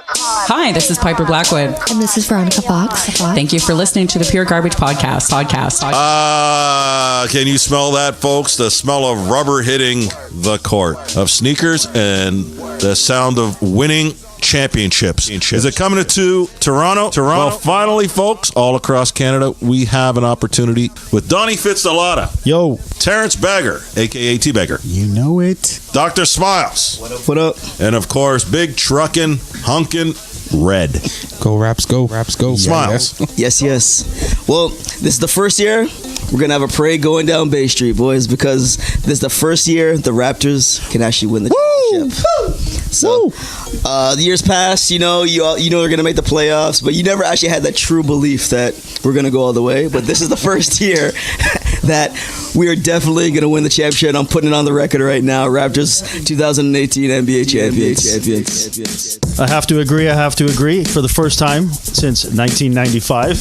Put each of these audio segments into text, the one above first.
Hi, this is Piper Blackwood. And this is Veronica Fox. Thank you for listening to the Pure Garbage Podcast. Can you smell that, folks? The smell of rubber hitting the court, of sneakers, and the sound of winning championships. Is it coming to Toronto? Well, finally, folks, all across Canada, we have an opportunity with Donnie Fitzalata. Yo. Terrence Beggar, a.k.a. T-Beggar. You know it. Dr. Smiles. What up? And, of course, big truckin', hunkin' Red. Go Raps, go. Raps, go. Smiles. Yes. Well, this is the first year we're going to have a parade going down Bay Street, boys, because this is the first year the Raptors can actually win the championship. So, the years past, you know they're going to make the playoffs, but you never actually had that true belief that we're going to go all the way. But this is the first year that we are definitely going to win the championship. And I'm putting it on the record right now. Raptors 2018 NBA champions. I have to agree. For the first time since 1995,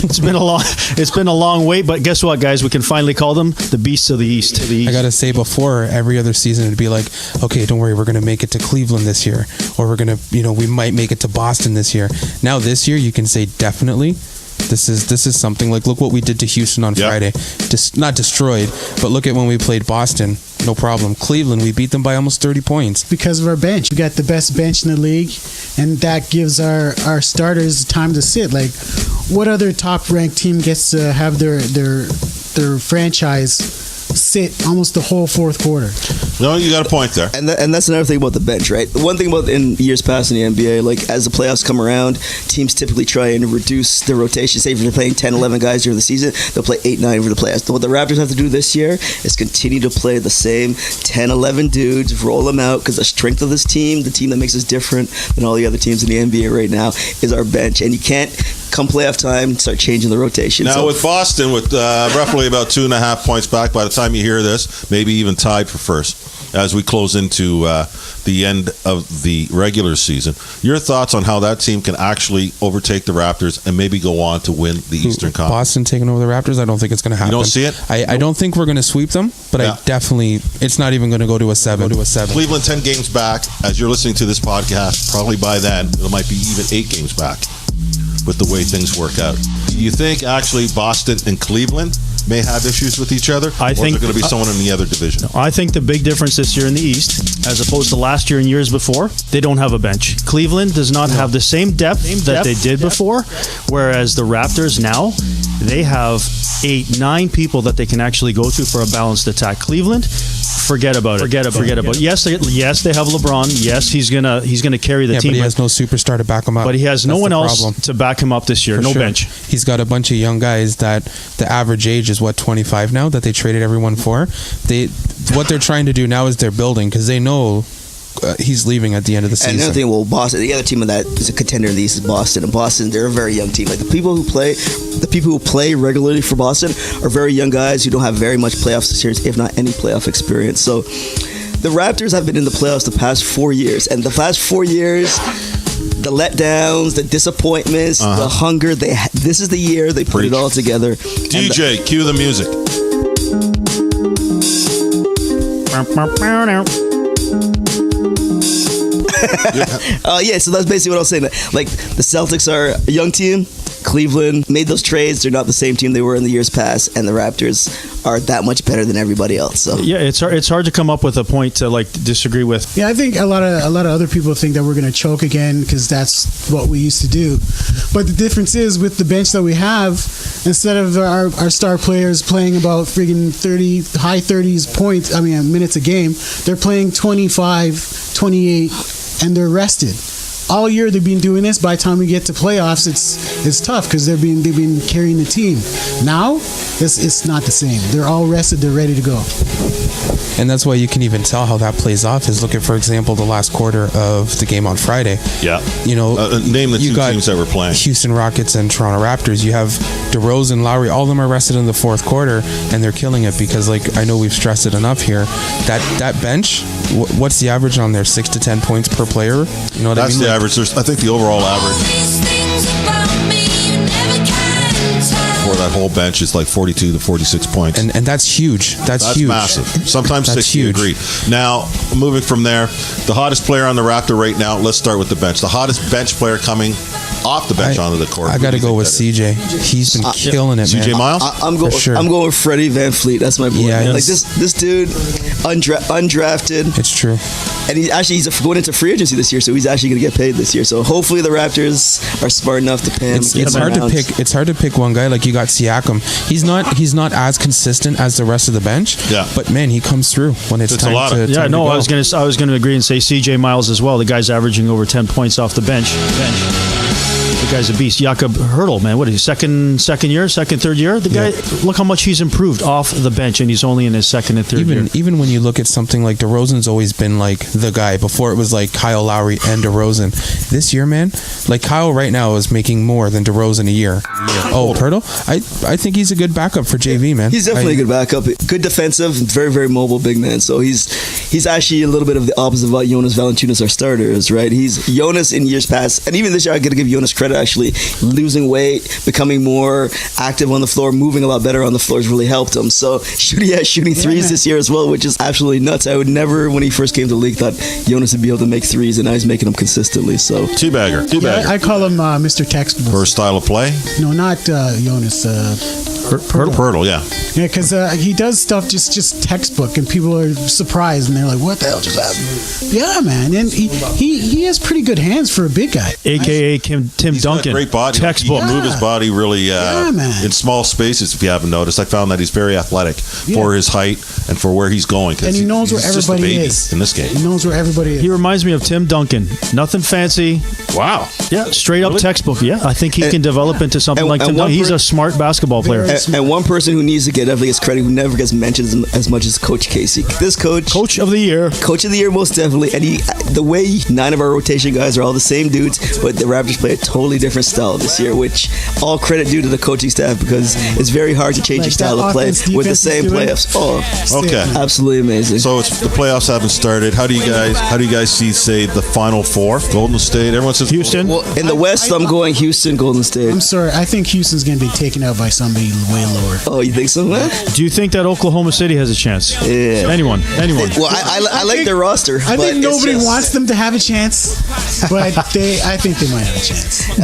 it's been a long wait. But guess what, guys? We can finally call them the Beasts of the East. I gotta say, before every other season, it'd be like, okay, don't worry, we're gonna make it to Cleveland this year, or we're gonna, we might make it to Boston this year. Now this year, you can say definitely. This is something like, look what we did to Houston on Friday. Just not destroyed, but look at when we played Boston. No problem. Cleveland, we beat them by almost 30 points. Because of our bench. We got the best bench in the league, and that gives our starters time to sit. Like, what other top-ranked team gets to have their franchise sit almost the whole fourth quarter? No, you got a point there. And that's another thing about the bench, right? The one thing about in years past in the NBA, like as the playoffs come around, teams typically try and reduce their rotation. Say if they're playing 10, 11 guys during the season, they'll play 8, 9 for the playoffs. What the Raptors have to do this year is continue to play the same 10, 11 dudes, roll them out, because the strength of this team, the team that makes us different than all the other teams in the NBA right now, is our bench. And you can't come playoff time start changing the rotation. Now with Boston, with roughly about 2.5 points back by the time you hear this, maybe even tied for first as we close into the end of the regular season. Your thoughts on how that team can actually overtake the Raptors and maybe go on to win the Eastern Conference? Boston taking over the Raptors? I don't think it's going to happen. You don't see it? I don't think we're going to sweep them, but I definitely, it's not even going to go to a 7. Cleveland 10 games back. As you're listening to this podcast, probably by then, it might be even 8 games back with the way things work out. Do you think actually Boston and Cleveland may have issues with each other? Or is there going to be someone in the other division? I think the big difference this year in the East, as opposed to last year and years before, they don't have a bench. Cleveland does not have the same depth that they did before, whereas the Raptors now, they have 8, 9 people that they can actually go to for a balanced attack. Cleveland, forget about it. Yes, they have LeBron. Yes, he's gonna carry the team. But he has no superstar to back him up. But he has no one else to back him up this year. No bench. He's got a bunch of young guys that the average age is 25 now, that they traded everyone for. What they're trying to do now is they're building, because they know he's leaving at the end of the season. And another thing, Boston, the other team in that is a contender in the East is Boston. And Boston, they're a very young team. Like the people who play regularly for Boston are very young guys who don't have very much playoff experience, if not any playoff experience. So the Raptors have been in the playoffs the past 4 years, and the past 4 years, the letdowns, the disappointments, the hunger, this is the year they put it all together. DJ, cue the music. So that's basically what I was saying. Like the Celtics are a young team. Cleveland made those trades. They're not the same team they were in the years past, and the Raptors are that much better than everybody else. So yeah, it's hard to come up with a point to disagree with. Yeah, I think a lot of other people think that we're going to choke again because that's what we used to do. But the difference is with the bench that we have, instead of our star players playing about friggin' high 30s minutes a game, they're playing 25, 28, and they're rested. All year they've been doing this. By the time we get to playoffs, it's tough because they've been carrying the team. Now it's not the same. They're all rested. They're ready to go. And that's why you can even tell how that plays off is look at, for example, the last quarter of the game on Friday. Yeah. Name the two teams that were playing. Houston Rockets and Toronto Raptors. You have DeRozan, Lowry, all of them are rested in the fourth quarter, and they're killing it because, I know we've stressed it enough here. That bench, what's the average on there? 6 to 10 points per player? You know what I mean? Average. I think the overall average. before that whole bench is like 42 to 46 points. And that's huge. That's huge. Massive. Sometimes That's 60, huge. agreed. Now, moving from there, the hottest player on the Raptor right now, let's start with the bench. The hottest bench player coming off the bench onto the court. I got to go with CJ. He's been killing it, man. CJ Miles? I'm going with Freddie Van Fleet. That's my boy. Yeah, like this dude, undrafted. It's true. And he's going into free agency this year, so he's actually going to get paid this year. So hopefully the Raptors are smart enough to pay him. It's hard to pick. It's hard to pick one guy. Like you got Siakam. He's not as consistent as the rest of the bench. Yeah. But man, he comes through when it's time to. Yeah, time no, to go. I was gonna agree and say CJ Miles as well. The guy's averaging over 10 points off the bench. The guy's a beast. Jakob Hurtle, man, what is he? Third year? The guy, look how much he's improved off the bench, and he's only in his second and third year. Even when you look at something like DeRozan's always been like the guy. Before it was like Kyle Lowry and DeRozan. This year, man, like Kyle right now is making more than DeRozan a year. Oh, Hurtle, I think he's a good backup for JV, man. He's definitely a good backup. Good defensive, very, very mobile big man. So he's actually a little bit of the opposite of what Jonas Valanciunas, our starter, is, right? He's Jonas in years past, and even this year I got to give Jonas credit, actually. Losing weight, becoming more active on the floor, moving a lot better on the floor has really helped him. So shooting threes this year as well, which is absolutely nuts. I would never, when he first came to the league, thought Jonas would be able to make threes, and now he's making them consistently. So Teabagger. Yeah, I call him Mr. Textbook. For style of play? No, not Jonas. Hurtle, yeah. Yeah, because he does stuff just textbook, and people are surprised, and they're like, "What the hell just happened?" Yeah, man, and he has pretty good hands for a big guy. AKA Tim He's Duncan. got a great body. Textbook. He can move his body really man. in small spaces. If you haven't noticed, I found that he's very athletic for his height and for where he's going. And he knows where he's just a everybody baby is in this game. He knows where everybody is. He reminds me of Tim Duncan. Nothing fancy. Wow. Yeah, straight up textbook. Yeah, I think he can develop into something like Tim Duncan. He's a smart basketball player. And one person who needs to get definitely gets credit, who never gets mentioned as much as Coach Casey. This coach of the year, most definitely. And the way 9 of our rotation guys are all the same dudes, but the Raptors play a totally different style this year, which all credit due to the coaching staff, because it's very hard to change your style of play with the same playoffs. Oh, okay, absolutely amazing. So the playoffs haven't started. How do you guys see, say, the Final Four? Golden State. Everyone says Houston. Well, in the West, I'm going Houston, Golden State. I'm sorry, I think Houston's going to be taken out by somebody way lower. Oh, you think so, man? Do you think that Oklahoma City has a chance? Yeah. Anyone? Well, I like their roster. I think nobody wants them to have a chance, but I think they might have a chance.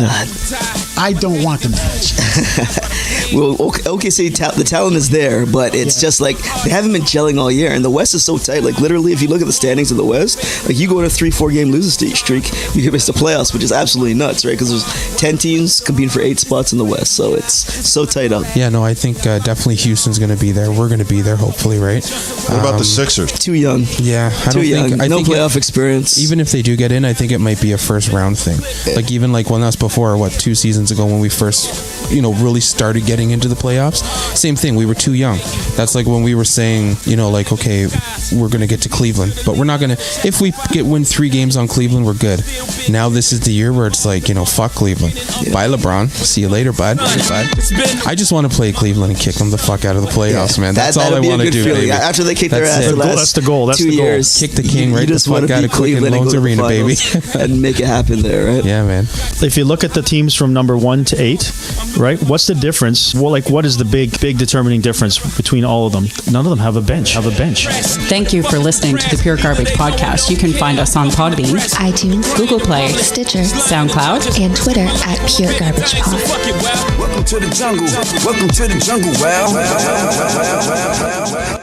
I don't want them to have a chance. Well, OKC, the talent is there, but it's just like they haven't been gelling all year, and the West is so tight. Like literally, if you look at the standings of the West, like you go on a 3-4 game losing streak, you can miss the playoffs, which is absolutely nuts, right? Because there's 10 teams competing for 8 spots in the West, so it's so tight up. Yeah, no, I think definitely Houston's going to be there. We're going to be there, hopefully, right? What about the Sixers? Too young. Yeah, I Too don't young. think. No playoff experience. Even if they do get in, I think it might be a first round thing. Like even like when that's before 2 seasons ago when we first, really started getting into the playoffs. Same thing. We were too young. That's like when we were saying, like, okay, we're gonna get to Cleveland, but we're not gonna. If we win 3 games on Cleveland, we're good. Now this is the year where it's like, fuck Cleveland. Bye, LeBron. See you later, bud. I just want to play Cleveland and kick them the fuck out of the playoffs, man. That's all I want to do, baby. After they kick their ass the last that's the goal. That's 2 the goal. years, Kick the king right the fuck out of Quicken Loans Arena, baby. And make it happen there, right? Yeah, man. If you look at the teams from number 1 to 8, right? What's the difference? Well, what is the big determining difference between all of them? None of them have a bench. Thank you for listening to the Pure Garbage Podcast. You can find us on Podbean, iTunes, Google Play, Stitcher, SoundCloud, and Twitter at Pure Garbage Pod. Welcome to the jungle. Welcome to the jungle. Well.